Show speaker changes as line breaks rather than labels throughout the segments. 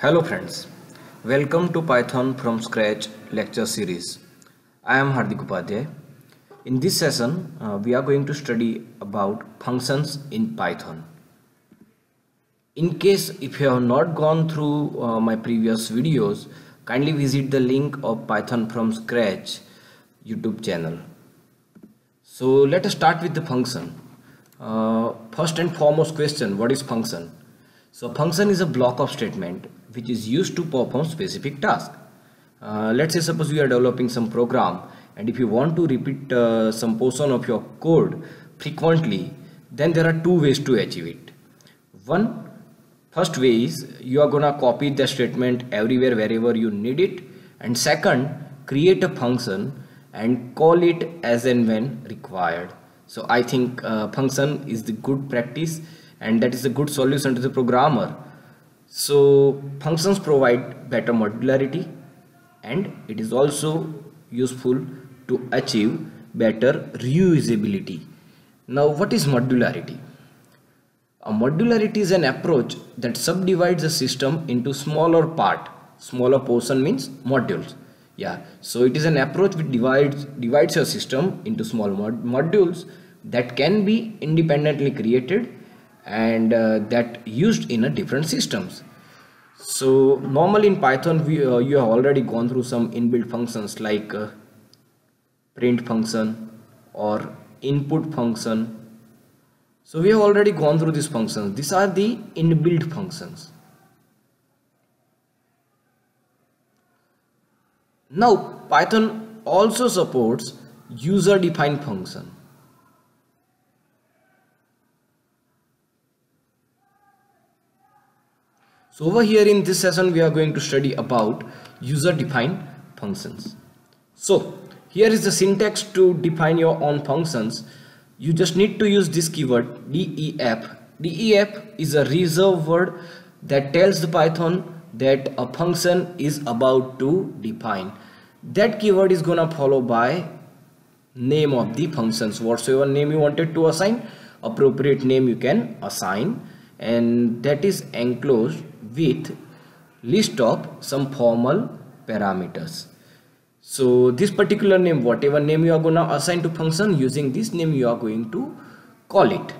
Hello friends, welcome to Python from Scratch lecture series. I am Hardik Upadhyay. In this session, we are going to study about functions in Python. In case if you have not gone through my previous videos, kindly visit the link of Python from Scratch YouTube channel. So let us start with the function. First and foremost question, what is function? So function is a block of statement which is used to perform specific task. Let's say suppose you are developing some program, and if you want to repeat some portion of your code frequently, then there are two ways to achieve it. First way is you are gonna copy the statement everywhere wherever you need it, and second, create a function and call it as and when required. So I think function is the good practice, and that is a good solution to the programmer. So functions provide better modularity, and it is also useful to achieve better reusability. Now what is modularity? A modularity is an approach that subdivides a system into smaller part. Smaller portion means modules. Yeah, so it is an approach which divides your system into small modules that can be independently created and that used in a different systems. So normally in Python you have already gone through some inbuilt functions like print function or input function. So we have already gone through these functions. These are the inbuilt functions. Now Python also supports user defined function. So over here in this session we are going to study about user defined functions. So here is the syntax to define your own functions. You just need to use this keyword def. Def is a reserved word that tells the Python that a function is about to define. That keyword is gonna follow by name of the functions. Whatsoever name you wanted to assign, appropriate name you can assign, and that is enclosed with list of some formal parameters. So this particular name, whatever name you are going to assign to function, using this name you are going to call it.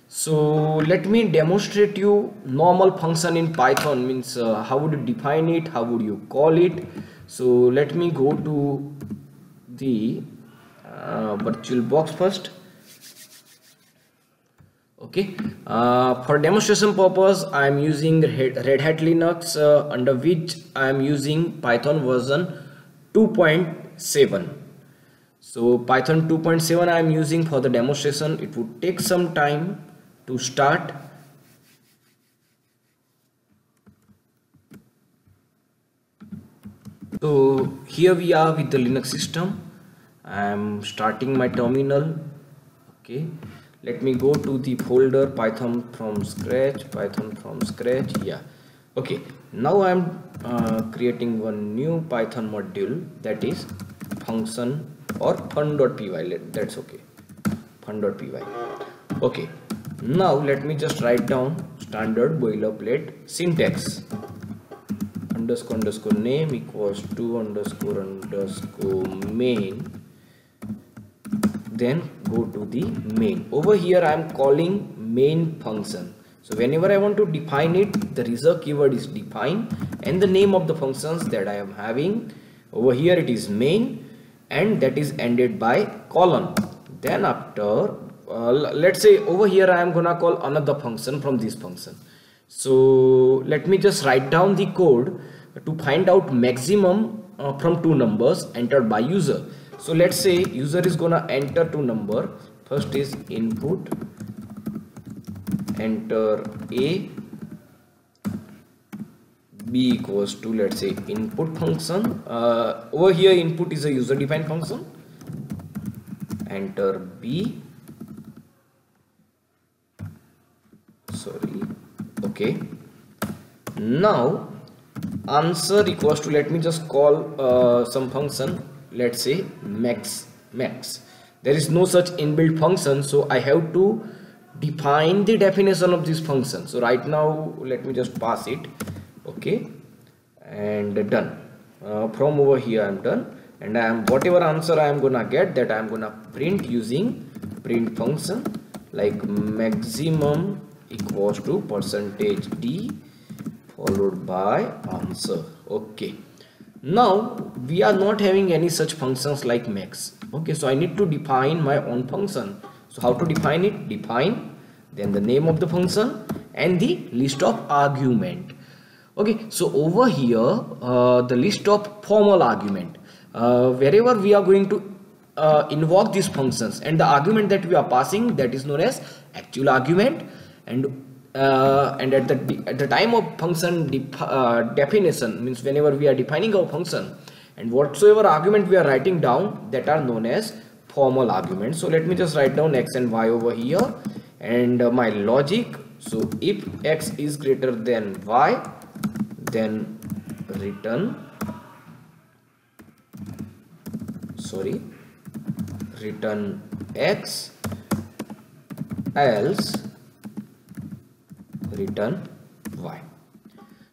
So let me demonstrate you normal function in Python, means how would you define it, how would you call it. So let me go to the VirtualBox first. Okay, for demonstration purpose I am using Red Hat Linux, under which I am using Python version 2.7. so Python 2.7 I am using for the demonstration. It would take some time to start. So here we are with the Linux system. I am starting my terminal. Okay, let me go to the folder Python from scratch. Yeah, okay, now I am creating one new Python module, that is function or fun.py. That's okay, fun.py. Okay, now let me just write down standard boilerplate syntax. Underscore name equals to underscore main, then go to the main. Over here I am calling main function. So whenever I want to define it, the reserved keyword is define, and the name of the functions that I am having over here, it is main, and that is ended by colon. Then after let's say over here I am gonna call another function from this function. So let me just write down the code to find out maximum from two numbers entered by user. So let's say user is gonna enter two number. First is input, enter a, b equals to, let's say, input function. Over here input is a user defined function. Enter b, sorry, okay. Now answer equals to, let me just call some function, let's say max. There is no such inbuilt function, so I have to define the definition of this function. So right now let me just pass it. Okay, and done. From over here I am done, and I am whatever answer I am gonna get, that I am gonna print using print function, like maximum equals to %d followed by answer. Okay, now we are not having any such functions like max. Okay, so I need to define my own function. So how to define it? Define, then the name of the function and the list of argument. Okay, so over here the list of formal argument, wherever we are going to invoke these functions, and the argument that we are passing, that is known as actual argument, and at the time of function definition, means whenever we are defining our function, and whatsoever argument we are writing down, that are known as formal arguments. So let me just write down x and y over here, and my logic. So if x is greater than y, then return x, else return y.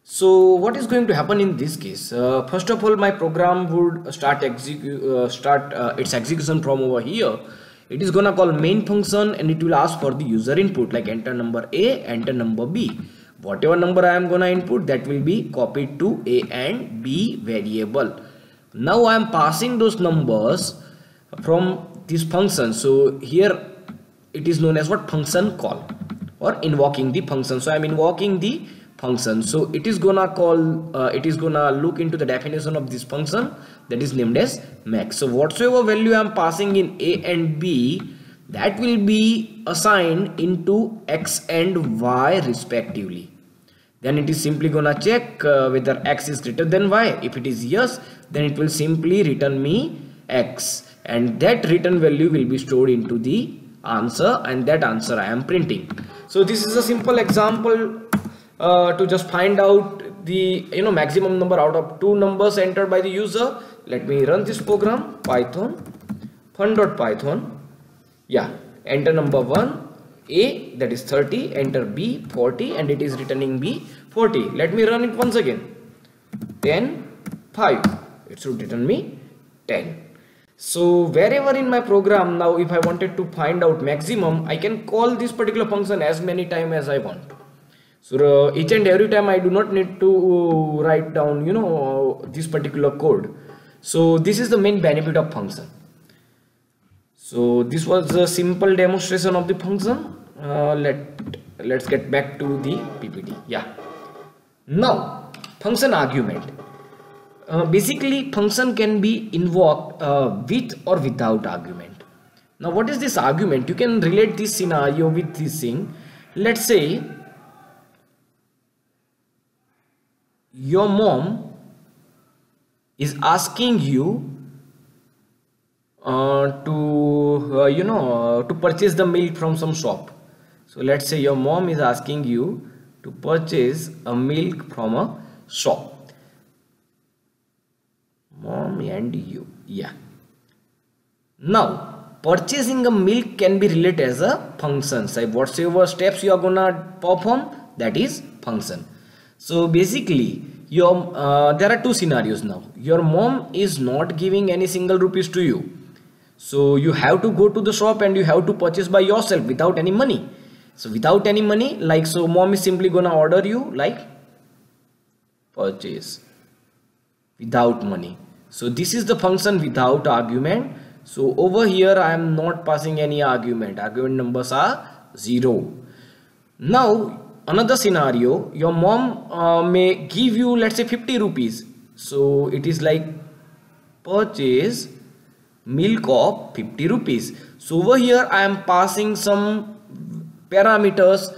So what is going to happen in this case? First of all, my program would start its execution from over here. It is gonna call main function, and it will ask for the user input, like enter number A, enter number B. Whatever number I am gonna input, that will be copied to A and B variable. Now I am passing those numbers from this function. So here it is known as what? Function call, or invoking the function. So I am invoking the function. So it is gonna call, it is gonna look into the definition of this function, that is named as max. So whatsoever value I am passing in A and B, that will be assigned into x and y respectively. Then it is simply gonna check whether x is greater than y. If it is yes, then it will simply return me x, and that return value will be stored into the answer, and that answer I am printing. So this is a simple example to just find out the maximum number out of two numbers entered by the user. Let me run this program. Python fun.python. Yeah, enter number 1 A, that is 30, enter B 40, and it is returning B 40. Let me run it once again. 10 5, it should return me 10. So wherever in my program, now if I wanted to find out maximum, I can call this particular function as many times as I want. So each and every time I do not need to write down this particular code. So this is the main benefit of function. So this was a simple demonstration of the function. Let's get back to the PPT. Yeah, now function argument. Basically function can be invoked with or without argument. Now what is this argument? You can relate this scenario with this thing. Let's say your mom is asking you to purchase the milk from some shop. So let's say your mom is asking you to purchase a milk from a shop. Mom and you. Yeah. Now purchasing a milk can be related as a function. So whatsoever steps you are gonna perform, that is function. So basically there are two scenarios now. Your mom is not giving any single rupees to you, so you have to go to the shop and you have to purchase by yourself without any money. So without any money, like, so mom is simply gonna order you like purchase without money. So this is the function without argument. So over here I am not passing any argument. Argument numbers are 0. Now another scenario, your mom may give you, let's say, 50 rupees. So it is like purchase milk of 50 rupees. So over here I am passing some parameters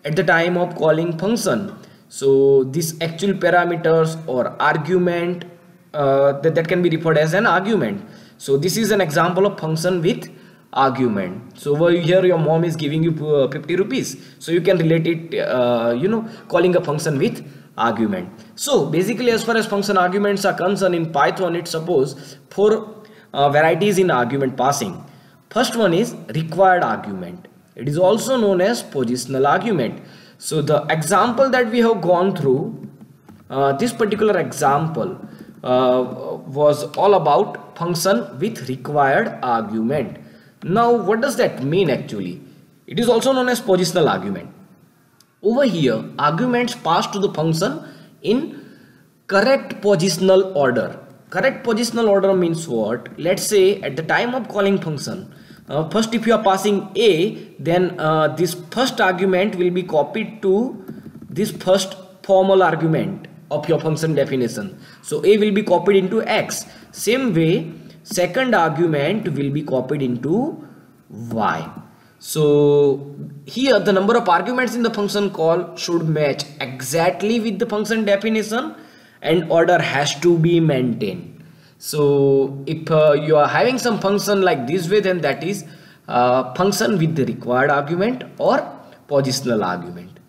at the time of calling function. So this actual parameters or argument, that can be referred as an argument. So this is an example of function with argument. So over here your mom is giving you 50 rupees, so you can relate it calling a function with argument. So basically, as far as function arguments are concerned, in Python it suppose 4 varieties in argument passing. First one is required argument. It is also known as positional argument. So the example that we have gone through, This particular example was all about function with required argument. Now what does that mean actually? It is also known as positional argument. Over here, arguments passed to the function in correct positional order. Correct positional order means what? Let's say at the time of calling function, first if you are passing a, then this first argument will be copied to this first formal argument of your function definition. So a will be copied into x. Same way, second argument will be copied into y. So here the number of arguments in the function call should match exactly with the function definition, and order has to be maintained. So if you are having some function like this way, then that is function with the required argument or positional argument.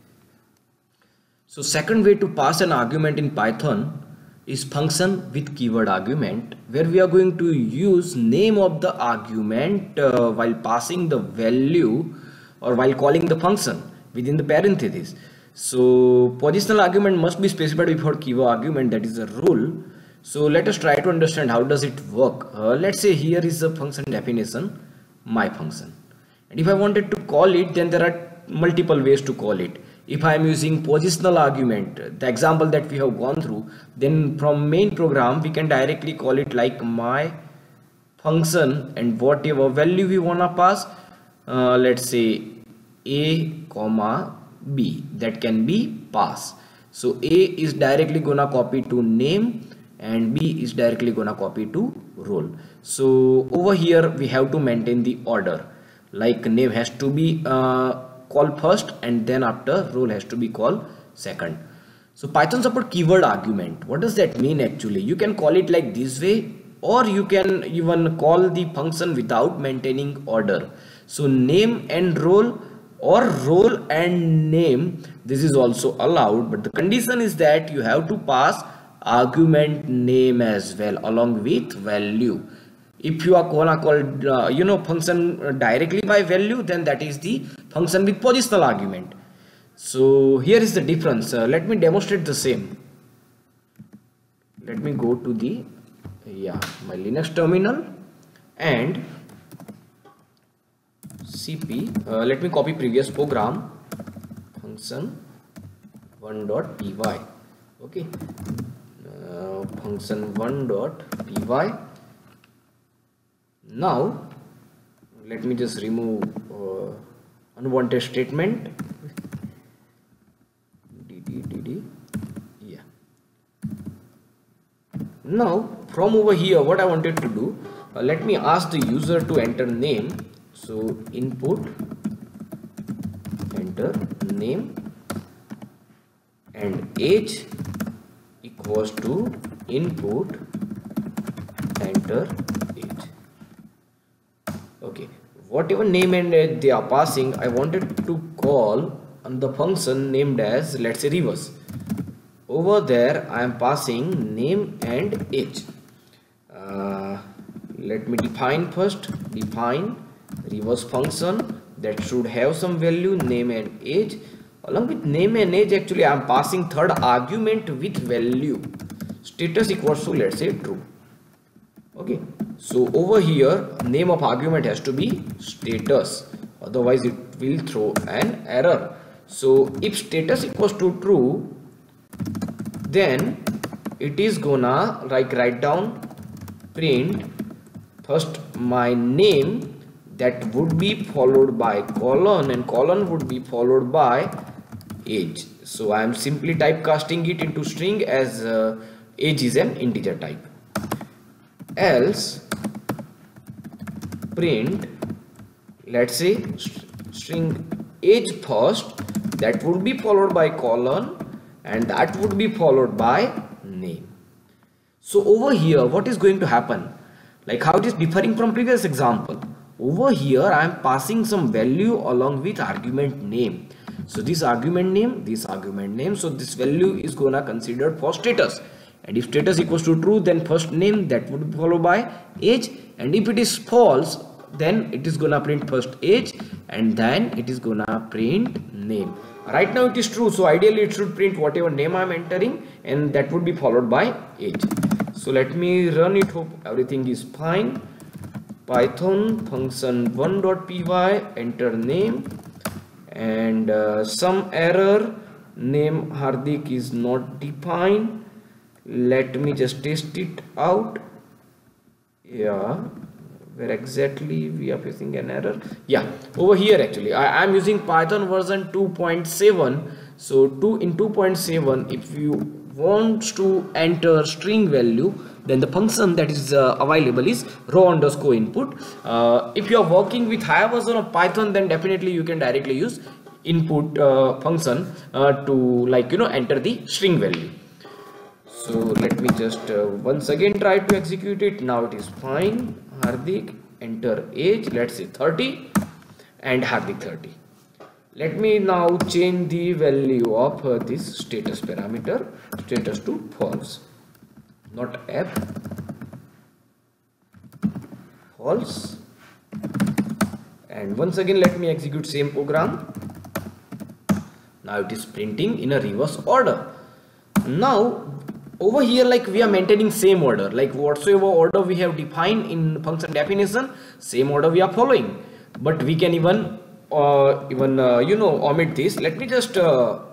So second way to pass an argument in Python is function with keyword argument, where we are going to use name of the argument while passing the value or while calling the function within the parenthesis. So positional argument must be specified before keyword argument, that is a rule. So let us try to understand how does it work. Let's say here is the function definition, my function, and if I wanted to call it, then there are multiple ways to call it. If I am using positional argument, the example that we have gone through, then from main program we can directly call it like my function, and whatever value we wanna pass, let's say a comma b, that can be passed. So a is directly gonna copy to name and b is directly gonna copy to role. So over here we have to maintain the order, like name has to be called first and then after role has to be called second. So Python support keyword argument. What does that mean actually? You can call it like this way, or you can even call the function without maintaining order. So name and role or role and name, this is also allowed, but the condition is that you have to pass argument name as well along with value. If you are gonna call function directly by value, then that is the function with positional argument. So here is the difference. Let me demonstrate the same. Let me go to the my Linux terminal and cp. Let me copy previous program, function 1.py. Okay, function 1.py. Now let me just remove unwanted statement. Yeah. Now from over here, what I wanted to do, let me ask the user to enter name. So input, enter name, and age equals to input, enter age. Okay, whatever name and age they are passing, I wanted to call on the function named as, let's say, reverse. Over there I am passing name and age. Let me define first, define reverse function that should have some value, name and age. Along with name and age, actually I am passing third argument with value, status equals to, let's say, true. Okay, so over here name of argument has to be status, otherwise it will throw an error. So if status equals to true, then it is gonna write down print first my name, that would be followed by colon, and colon would be followed by age. So I am simply typecasting it into string as age is an integer type. Else print, let's say, string age first, that would be followed by colon, and that would be followed by name. So over here what is going to happen, like how it is differing from previous example, over here I am passing some value along with argument name. So this argument name, this argument name, so this value is gonna considered for status, and if status equals to true, then first name, that would be followed by age, and if it is false, then it is gonna print first age and then it is gonna print name. Right now it is true, so ideally it should print whatever name I am entering, and that would be followed by age. So let me run it, hope everything is fine. Python function 1.py, enter name, and some error, name Hardik is not defined. Let me just test it out. Yeah, where exactly we are facing an error? Yeah, over here actually I am using Python version 2.7. so in 2.7, if you want to enter string value, then the function that is available is row_input. If you are working with higher version of Python, then definitely you can directly use input function to enter the string value. So let me just once again try to execute it. Now it is fine. Hardik, enter age, let's say 30, and Hardik 30. Let me now change the value of this status parameter, status to false, not app, false. And once again let me execute same program. Now it is printing in a reverse order. Now over here, we are maintaining same order, like whatsoever order we have defined in function definition, same order we are following. But we can even omit this. Let me just rather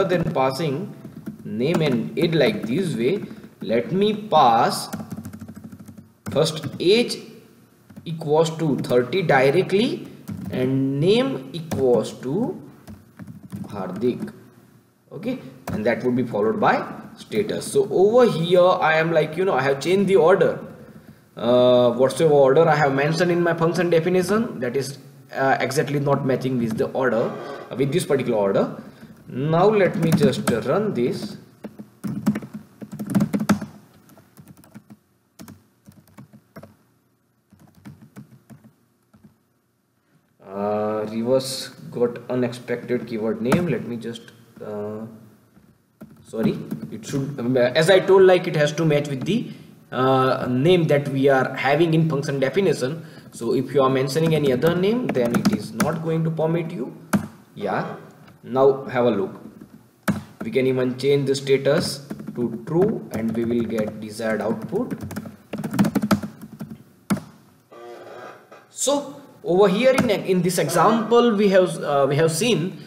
than passing name and age like this way, let me pass first age equals to 30 directly and name equals to Hardik. Okay, and that would be followed by status. So over here I am I have changed the order, whatsoever order I have mentioned in my function definition, that is exactly not matching with the order, with this particular order. Now let me just run this. Reverse got unexpected keyword name. Let me just sorry, it should, as I told, it has to match with the name that we are having in function definition. So if you are mentioning any other name, then it is not going to permit you. Yeah, now have a look. We can even change the status to true and we will get desired output. So over here in this example we have seen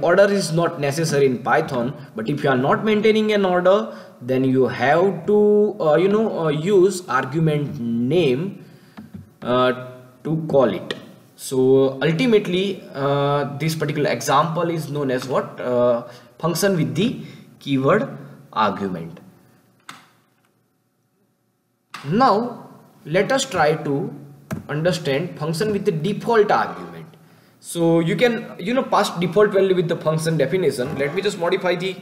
order is not necessary in Python, but if you are not maintaining an order, then you have to use argument name to call it. So ultimately this particular example is known as what? Function with the keyword argument. Now let us try to understand function with the default argument. So you can pass default value with the function definition. Let me just modify the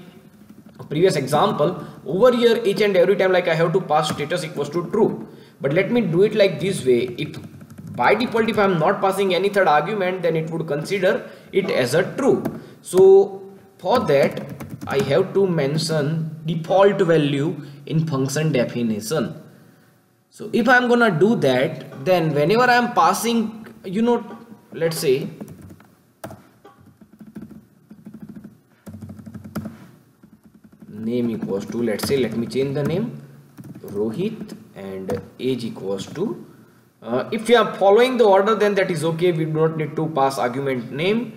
previous example. Over here each and every time I have to pass status equals to true, but let me do it like this way. If by default if I am not passing any third argument, then it would consider it as a true. So for that I have to mention default value in function definition. So if I am gonna do that, then whenever I am passing let's say name equals to, let me change the name, Rohit, and age equals to, if you are following the order, then that is okay. We do not need to pass argument name,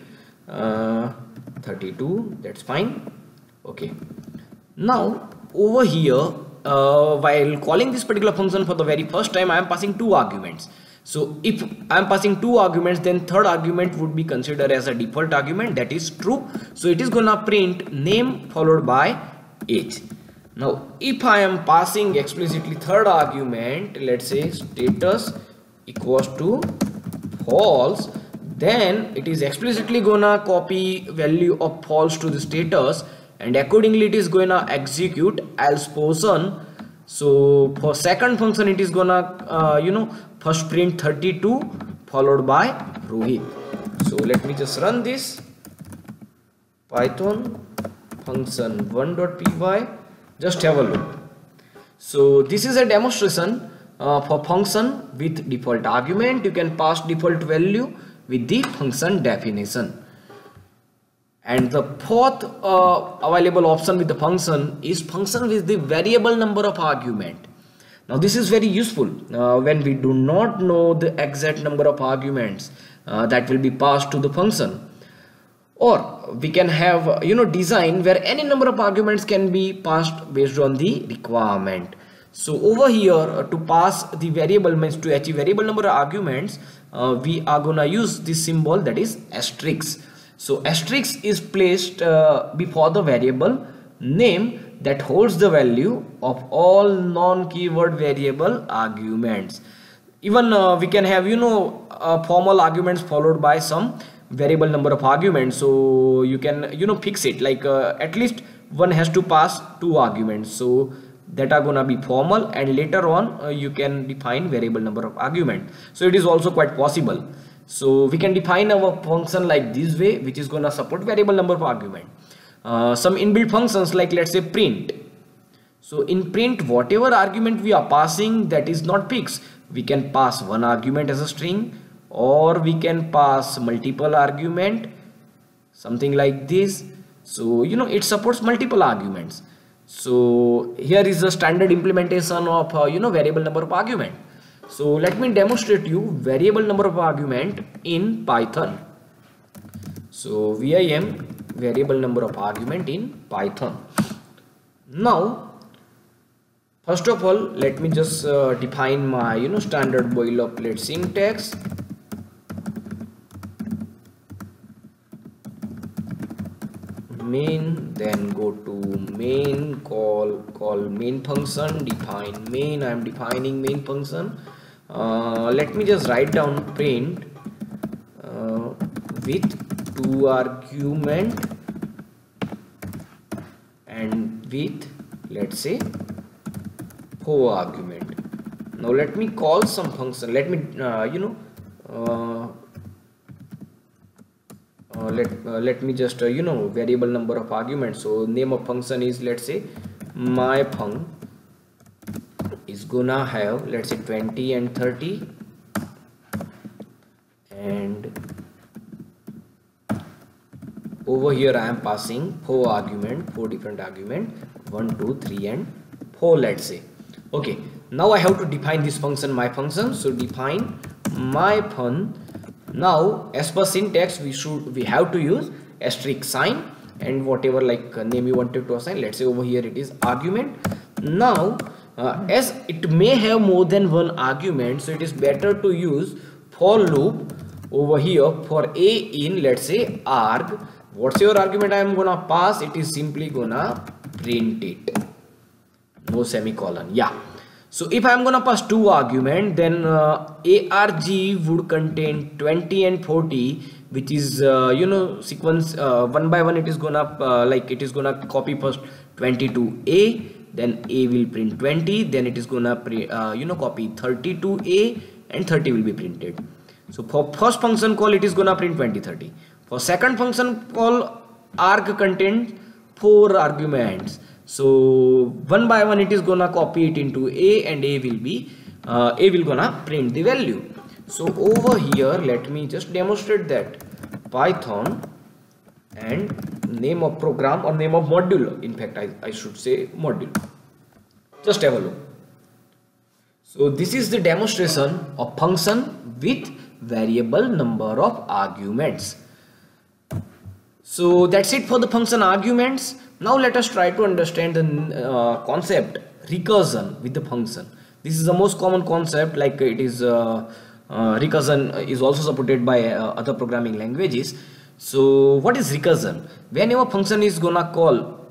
32, that's fine. Okay, now over here while calling this particular function for the very first time, I am passing two arguments. So if I am passing two arguments, then third argument would be considered as a default argument, that is true. So it is gonna print name followed by age. Now if I am passing explicitly third argument, let's say status equals to false, then it is explicitly gonna copy value of false to the status, and accordingly it is gonna execute else portion. So for second function it is gonna first print 32 followed by Rohit. So let me just run this Python function 1.py. Just have a look. So this is a demonstration for function with default argument. You can pass default value with the function definition. And the fourth available option with the function is function with the variable number of argument. Now this is very useful when we do not know the exact number of arguments that will be passed to the function. Or we can have design where any number of arguments can be passed based on the requirement. So over here to pass the variable, means to achieve variable number of arguments, we are gonna use this symbol, that is asterisk. So asterisk is placed before the variable name that holds the value of all non-keyword variable arguments. Even we can have formal arguments followed by some variable number of arguments, so you can fix it like at least one has to pass 2 arguments, so that are gonna be formal, and later on you can define variable number of argument. So it is also quite possible. So we can define our function like this way, which is gonna support variable number of argument. Some inbuilt functions like, let's say, print. So in print, whatever argument we are passing, that is not fixed. We can pass one argument as a string, or we can pass multiple argument, something like this. So it supports multiple arguments. So here is the standard implementation of variable number of argument. So let me demonstrate you variable number of argument in Python. So VIM, variable number of argument in Python. Now first of all, let me just define my standard boilerplate syntax. Main, then go to main, call main function, define main. I am defining main function. Let me just write down print with 2 argument and with, let's say, 4 argument. Now let me call some function. Let me let me just variable number of arguments. So name of function is, let's say, my func is gonna have, let's say, 20 and 30, and over here I am passing 4 different argument, 1 2 3 and 4, let's say. Okay, now I have to define this function, my function. So define my func. Now as per syntax, we have to use asterisk sign and whatever like name you wanted to assign. Let's say over here it is argument. Now as it may have more than one argument, so it is better to use for loop over here for a in, let's say, arg. What's your argument I am gonna pass? It is simply gonna print it, no semicolon. Yeah. So if I am gonna pass 2 argument, then arg would contain 20 and 40, which is sequence one by one. It is gonna copy first 20 to a, then a will print 20, then it is gonna copy 30 to a, and 30 will be printed. So for first function call, it is gonna print 20 30. For second function call, arg contains 4 arguments. So one by one it is gonna copy it into a, and a will gonna print the value. So over here let me just demonstrate that. Python and name of program or name of module, in fact I should say module. Just have a look. So this is the demonstration of function with variable number of arguments. So that's it for the function arguments. Now let us try to understand the concept recursion with the function. This is the most common concept, like it is recursion is also supported by other programming languages. So what is recursion? Whenever function is gonna call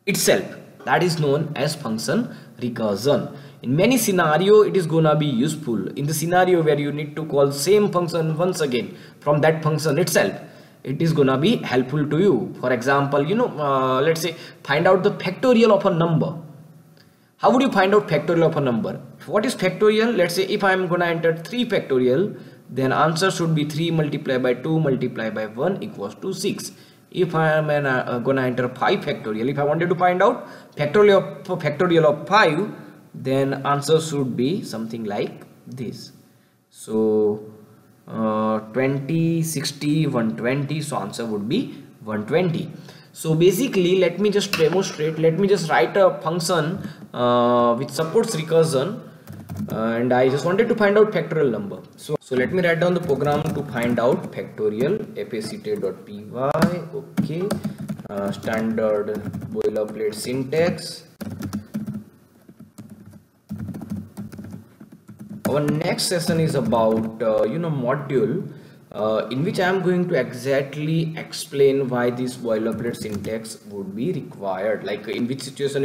itself, that is known as function recursion. In many scenario it is gonna be useful. In the scenario where you need to call same function once again from that function itself, it is gonna be helpful to you. For example, let's say find out the factorial of a number. How would you find out factorial of a number? What is factorial? Let's say if I am gonna enter 3 factorial, then answer should be 3 multiplied by 2 multiplied by 1 equals to 6. If I am gonna enter 5 factorial, if I wanted to find out factorial of 5, then answer should be something like this. So 20, 60, 120, so answer would be 120. So basically, let me just demonstrate. Let me just write a function which supports recursion, and I just wanted to find out factorial number. So let me write down the program to find out factorial. Fstate.py. Okay, standard boilerplate syntax. Our next session is about module in which I am going to exactly explain why this boilerplate syntax would be required, like in which situation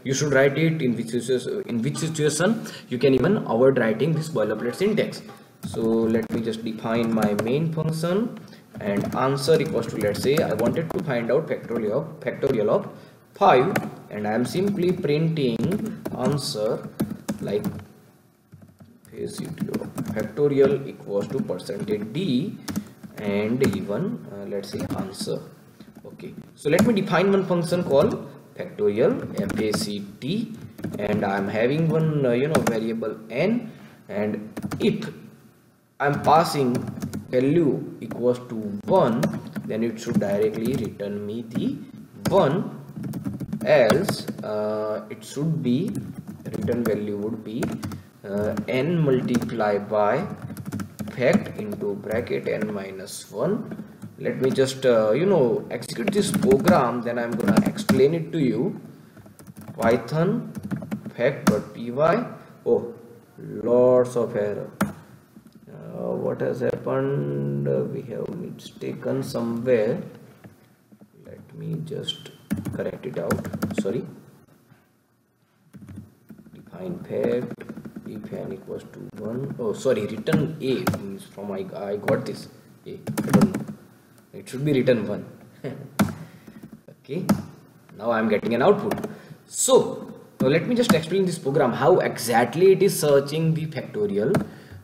you should write it, in which situation you can even avoid writing this boilerplate syntax. So let me just define my main function, and answer equals to, let's say I wanted to find out factorial of 5, and I am simply printing answer like factorial equals to %d and even let's say answer. Okay, so let me define one function called factorial, fact, and I am having one variable n, and if I am passing value equals to 1, then it should directly return me the 1, else it should be return value would be n multiplied by fact into bracket n minus 1. Let me just execute this program, then I'm gonna explain it to you. Python fact.py. Oh, lots of error. What has happened? We have mistaken somewhere. Let me just correct it out. Sorry. Define fact if n equals to 1. Oh, sorry, return a means from I got this a. I don't know. It should be written 1. Okay, now I am getting an output. So let me just explain this program, how exactly it is searching the factorial.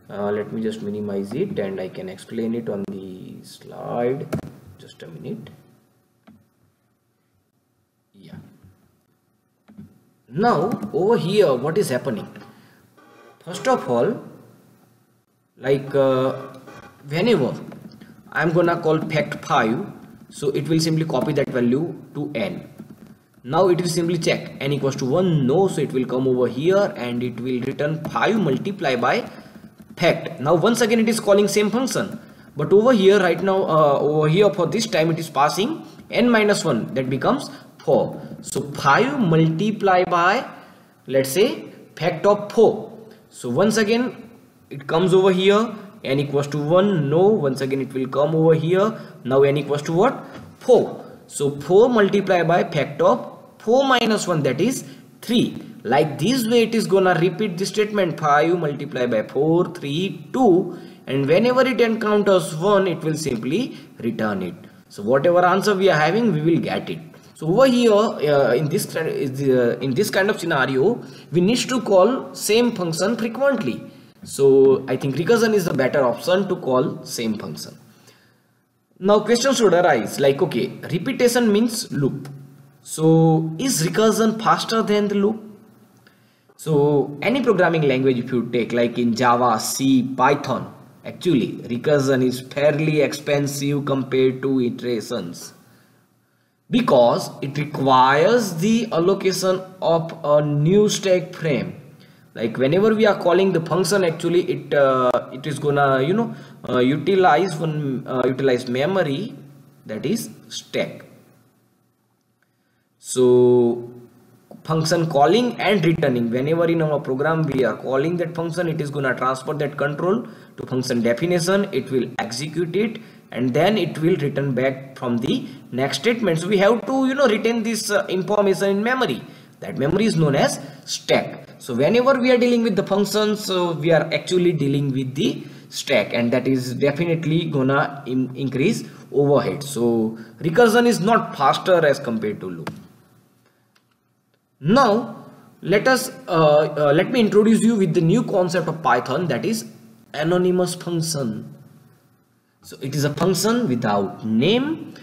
Let me just minimize it and I can explain it on the slide. Just a minute. Yeah. Now over here, what is happening? First of all, like whenever I'm gonna call fact 5, so it will simply copy that value to n. Now it will simply check n equals to 1, no, so it will come over here and it will return 5 multiplied by fact. Now once again it is calling same function, but over here right now over here for this time it is passing n minus 1, that becomes 4. So 5 multiplied by, let's say, fact of 4. So once again it comes over here, n equals to 1, no, once again it will come over here. Now n equals to what? 4. So 4 multiplied by fact of 4 minus 1, that is 3. Like this way it is gonna repeat the statement, 5 multiplied by 4, 3, 2, and whenever it encounters 1 it will simply return it. So whatever answer we are having, we will get it. So over here in this kind of scenario, we need to call same function frequently. So I think recursion is the better option to call same function. Now questions should arise like, okay, repetition means loop. So is recursion faster than the loop? So any programming language if you take, like in Java, C, Python, actually recursion is fairly expensive compared to iterations, because it requires the allocation of a new stack frame. Like whenever we are calling the function, actually it is gonna utilize memory, that is stack. So function calling and returning, whenever in our program we are calling that function, it is gonna transfer that control to function definition, it will execute it, and then it will return back from the next statement. So we have to retain this information in memory. That memory is known as stack. So whenever we are dealing with the functions, we are actually dealing with the stack, and that is definitely gonna increase overhead. So recursion is not faster as compared to loop. Now let me introduce you with the new concept of Python, that is anonymous function. So it is a function without name.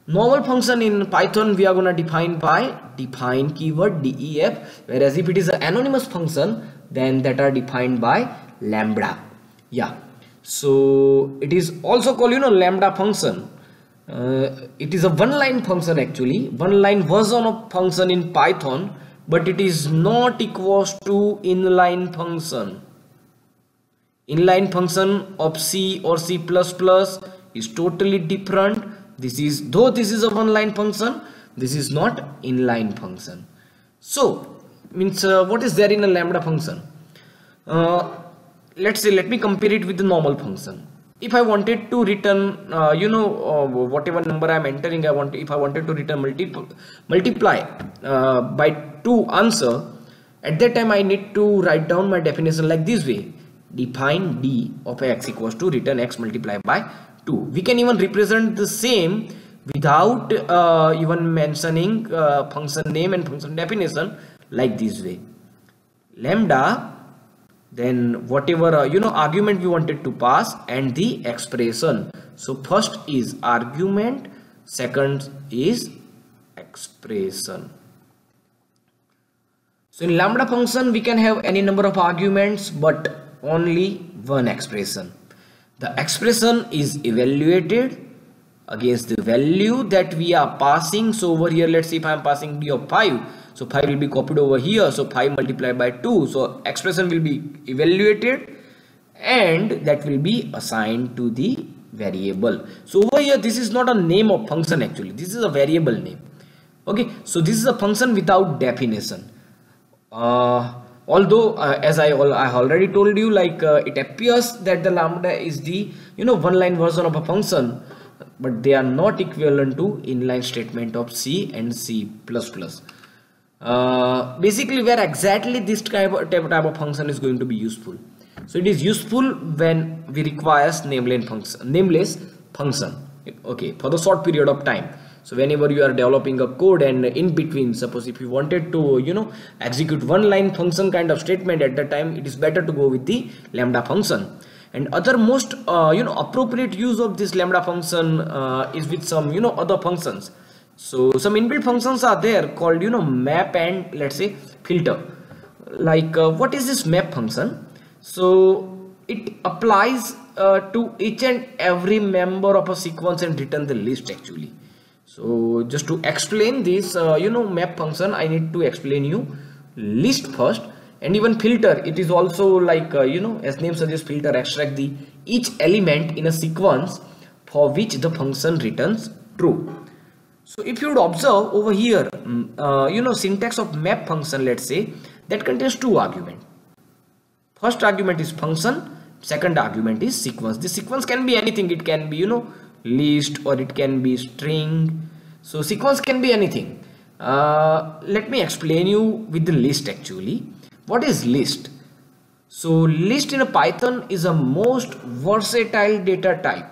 Normal function in Python we are gonna define by define keyword def, whereas if it is an anonymous function, then that are defined by lambda. Yeah, so it is also called lambda function. It is a one-line function actually, one-line version of function in Python, but it is not equals to inline function. Inline function of C or C++ is totally different. This is, though this is a one-line function, this is not inline function. So means what is there in a lambda function? Let's say, let me compare it with the normal function. If I wanted to return whatever number I am entering, if I wanted to return multiply by 2 answer, at that time I need to write down my definition like this way: define d of x equals to return x multiplied by 2. We can even represent the same without even mentioning function name and function definition like this way: lambda, then whatever argument we wanted to pass, and the expression. So first is argument, second is expression. So in lambda function we can have any number of arguments but only one expression. The expression is evaluated against the value that we are passing. So over here, let's see, if I am passing d of 5, so 5 will be copied over here, so 5 multiplied by 2, so expression will be evaluated and that will be assigned to the variable. So over here, this is not a name of function actually, this is a variable name. Okay, so this is a function without definition. Although as I already told you, like it appears that the lambda is the one-line version of a function, but they are not equivalent to inline statement of C and C++. Basically, where exactly this type of function is going to be useful. So it is useful when we requires nameless function. Okay, for the short period of time. So whenever you are developing a code and in between, suppose if you wanted to execute one line function kind of statement, at that time it is better to go with the lambda function. And other most appropriate use of this lambda function is with some other functions. So some inbuilt functions are there called map and let's say filter. Like what is this map function? So it applies to each and every member of a sequence and return the list actually. So just to explain this map function, I need to explain you list first. And even filter, it is also like as name suggests, filter extract the each element in a sequence for which the function returns true. So if you would observe over here, syntax of map function, let's say, that contains 2 arguments. First argument is function, second argument is sequence. The sequence can be anything, it can be list or it can be string. So sequence can be anything. Let me explain you with the list actually. What is list? So list in a Python is a most versatile data type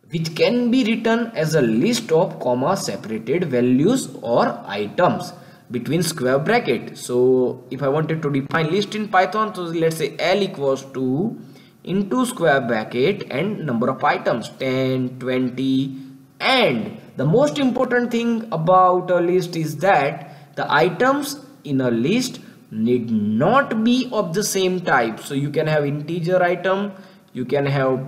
which can be written as a list of comma separated values or items between square bracket. So if I wanted to define list in Python, so let's say L equals to into square bracket and number of items 10, 20, and the most important thing about a list is that the items in a list need not be of the same type. So you can have integer item, you can have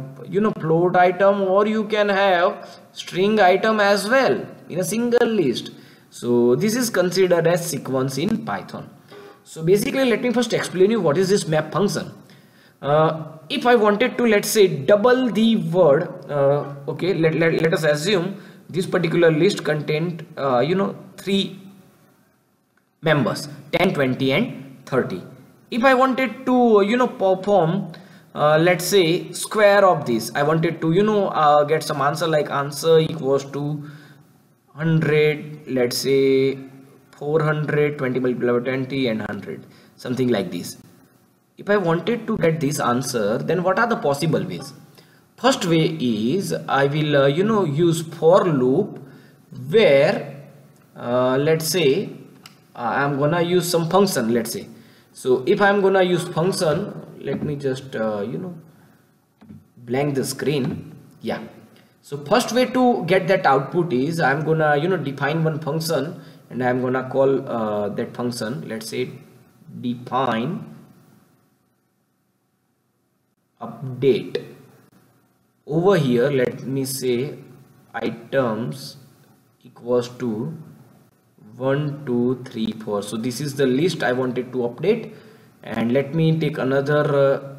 float item, or you can have string item as well in a single list. So this is considered as sequence in Python. So basically, let me first explain you what is this map function. If I wanted to, let's say, double the word, okay, let us assume this particular list contained 3 members, 10, 20 and 30. If I wanted to perform let's say square of this, I wanted to get some answer, like answer equals to 100, let's say 400, 20 multiplied by 20 and 100, something like this. If I wanted to get this answer, then what are the possible ways? First way is I will use for loop, where let's say I'm gonna use some function, let's say. So if I'm gonna use function, let me just blank the screen. Yeah, so first way to get that output is I'm gonna define one function, and I'm gonna call that function, let's say define update. Over here, let me say items equals to 1 2 3 4. So this is the list I wanted to update, and let me take another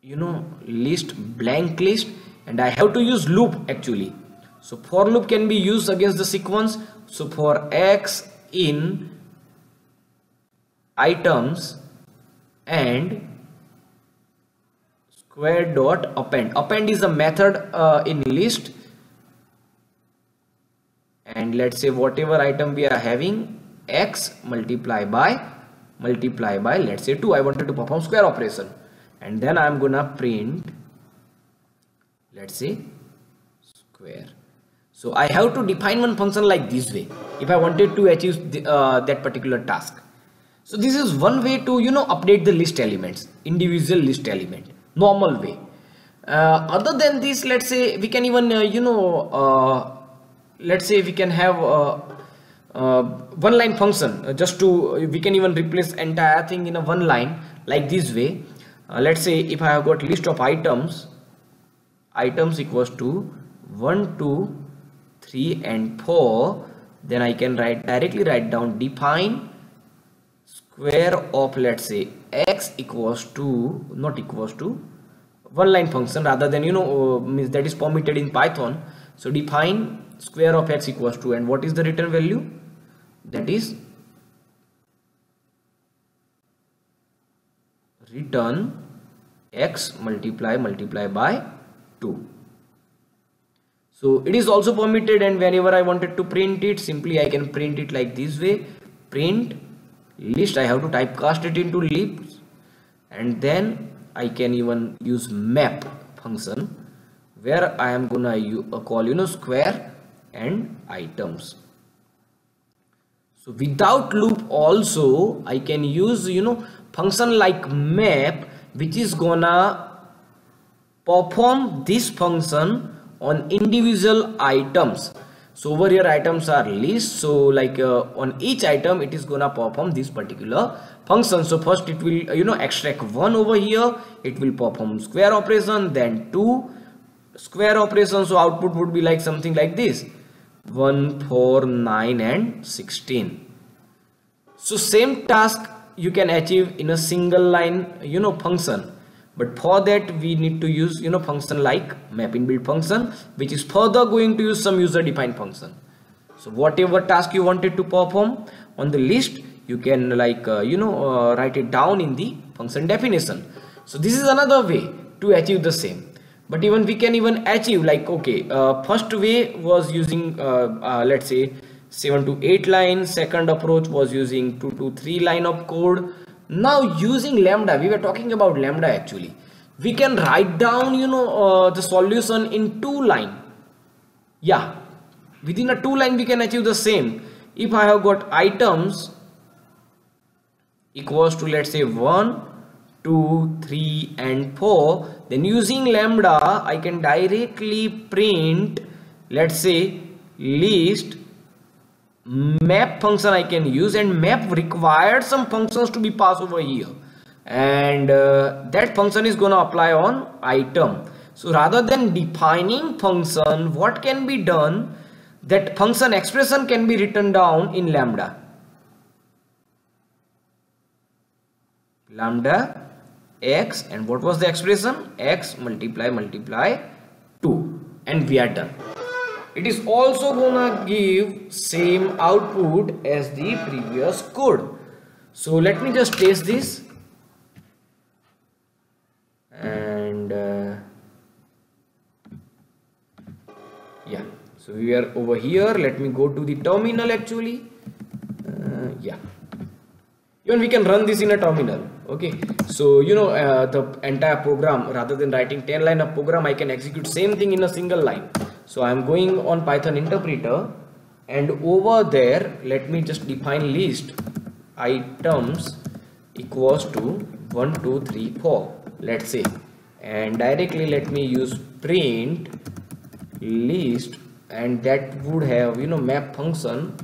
list, blank list, and I have to use loop actually. So for loop can be used against the sequence. So for x in items and square dot append is a method in list, and let's say whatever item we are having, x multiply by let's say 2. I wanted to perform square operation, and then I'm gonna print, let's say, square. So I have to define one function like this way if I wanted to achieve that particular task. So this is one way to update the list elements, individual list element, normal way. Other than this, let's say we can even let's say we can have one line function, just to we can even replace entire thing in a one line like this way. Let's say if I have got list of items equals to 1 2 3 and 4, then I can directly write down define square of, let's say, x equals to, not equals to, one line function rather than means that is permitted in Python. So define square of x equals to, and what is the return value? That is return x multiply by 2. So it is also permitted, and whenever I wanted to print it, simply I can print it like this way, print list. I have to typecast it into lists, and then I can even use map function where I am gonna call square and items. So without loop also I can use function like map, which is gonna perform this function on individual items. So over here items are list, so like on each item it is gonna perform this particular function. So first it will extract 1 over here, it will perform square operation, then 2 square operation. So output would be like something like this, 1 4 9 and 16. So same task you can achieve in a single line function, but for that we need to use function like map inbuilt function, which is further going to use some user defined function. So whatever task you wanted to perform on the list, you can like write it down in the function definition. So this is another way to achieve the same. But even we can even achieve like, okay, first way was using let's say 7 to 8 lines, second approach was using 2 to 3 line of code. Now using lambda, we were talking about lambda actually, we can write down the solution in 2 line. Yeah, within a 2 line we can achieve the same. If I have got items equals to, let's say, 1 2 3 and 4, then using lambda I can directly print, let's say, list map function I can use, and map required some functions to be passed over here, and that function is going to apply on item. So rather than defining function, what can be done, that function expression can be written down in lambda x, and what was the expression? X multiply 2, and we are done. It is also gonna give same output as the previous code. So let me just test this, and yeah, so we are over here. Let me go to the terminal actually. Yeah, even we can run this in a terminal. Okay, so the entire program, rather than writing 10 line of program, I can execute same thing in a single line. So I am going on Python interpreter, and over there let me just define list items equals to 1 2 3 4, let's say, and directly let me use print list, and that would have map function,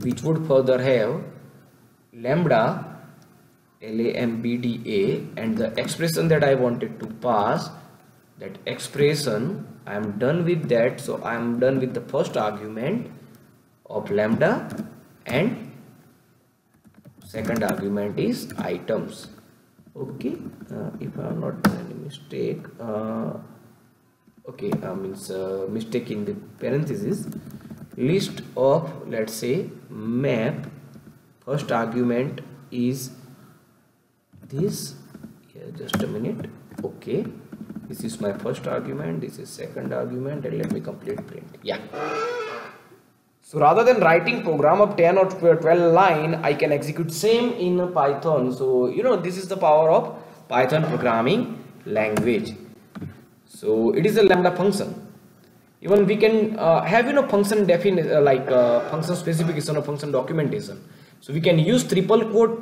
which would further have lambda and the expression that I wanted to pass, that expression. I am done with that. So I am done with the first argument of lambda, and second argument is items. Okay, if I am not done any mistake, okay, means mistake in the parenthesis, list of, let's say, map. First argument is this. Yeah, just a minute. Okay, this is my first argument, this is second argument, and let me complete print. Yeah. So rather than writing program of 10 or 12 line, I can execute same in Python. So this is the power of Python programming language. So it is a lambda function. Even we can have function definition, like function specification or function documentation. So we can use triple quote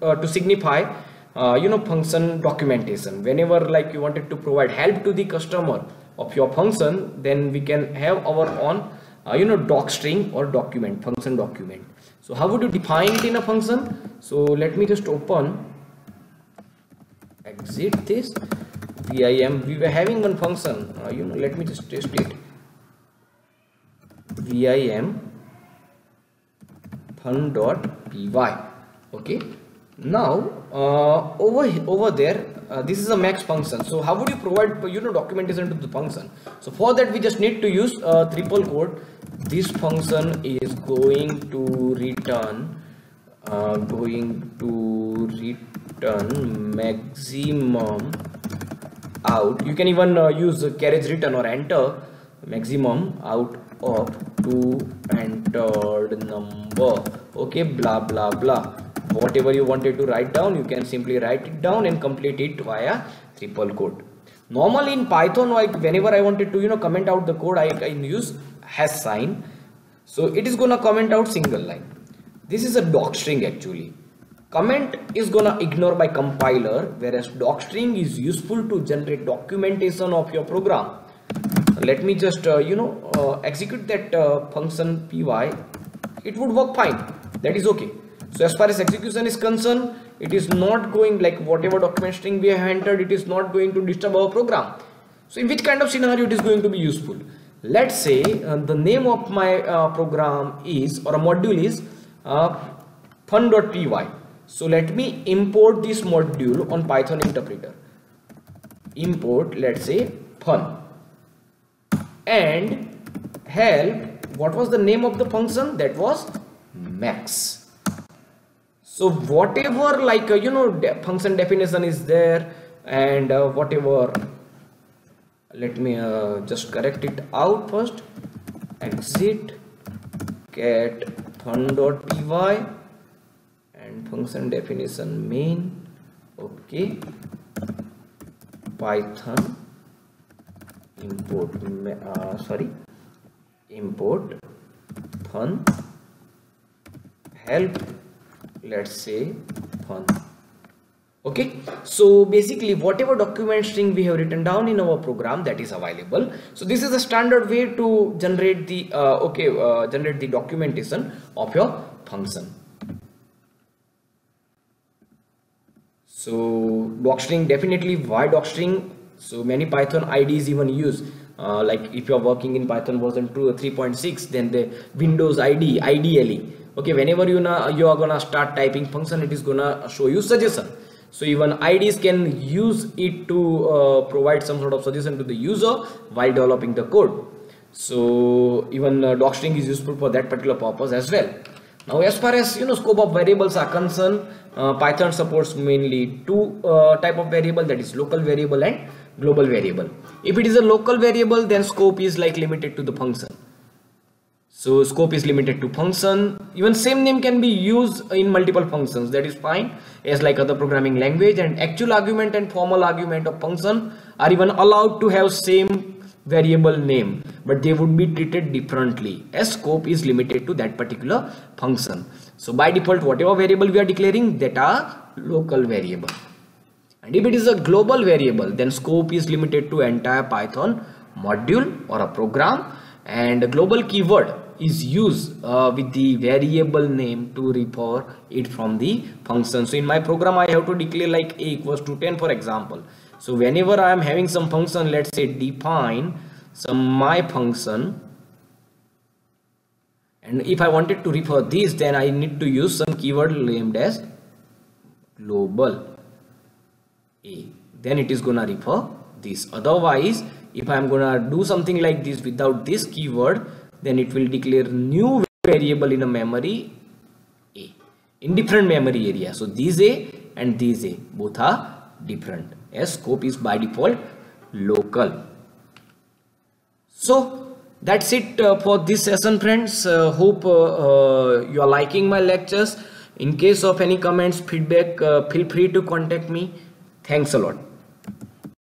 to signify function documentation. Whenever like you wanted to provide help to the customer of your function, then we can have our own doc string or document, function document. So how would you define it in a function? So let me just open, exit this vim. We were having one function, let me just test it. Vim fun.py. okay, now over there, this is a max function. So how would you provide documentation to the function? So for that we just need to use triple quote. This function is going to return maximum out. You can even use carriage return or enter maximum out of to entered number. Okay, blah blah blah. Whatever you wanted to write down, you can simply write it down and complete it via triple quote. Normally in Python, like whenever I wanted to comment out the code, I can use hash sign. So it is gonna comment out single line. This is a docstring actually. Comment is gonna ignore by compiler, whereas docstring is useful to generate documentation of your program. Let me just execute that function py. It would work fine. That is okay. So as far as execution is concerned, it is not going, like whatever document string we have entered, it is not going to disturb our program. So in which kind of scenario it is going to be useful? Let's say the name of my program is, or a module is fun.py. So let me import this module on Python interpreter. Import, let's say, fun. And help, what was the name of the function? That was max. So whatever like function definition is there, and whatever, let me just correct it out first. Exit cat fun.py and function definition main. Okay, Python import import fun help, let's say fun. Okay, so basically whatever document string we have written down in our program, that is available. So this is a standard way to generate the generate the documentation of your function. So docstring, definitely why docstring? So many Python IDs even use like if you are working in Python version 2 or 3.6, then the Windows ID ideally. Okay, whenever you are gonna start typing function, it is gonna show you suggestion. So even IDs can use it to provide some sort of suggestion to the user while developing the code. So even docstring is useful for that particular purpose as well. Now as far as scope of variables are concerned, Python supports mainly two type of variable, that is local variable and global variable. If it is a local variable, then scope is like limited to the function. So scope is limited to function. Even same name can be used in multiple functions, that is fine, as like other programming language. And actual argument and formal argument of function are even allowed to have same variable name, but they would be treated differently as scope is limited to that particular function. So by default, whatever variable we are declaring, that are local variable. And if it is a global variable, then scope is limited to entire Python module or a program, and a global keyword is used with the variable name to refer it from the function. So in my program, I have to declare like a equals to 10, for example. So whenever I am having some function, let's say define some my function, and if I wanted to refer this, then I need to use some keyword named as global A, then it is gonna refer this. Otherwise, if I am gonna do something like this without this keyword, then it will declare new variable in a memory A in different memory area. So these A and these A both are different, as scope is by default local. So that's it for this session, friends. Hope you are liking my lectures. In case of any comments, feedback, feel free to contact me. Thanks a lot.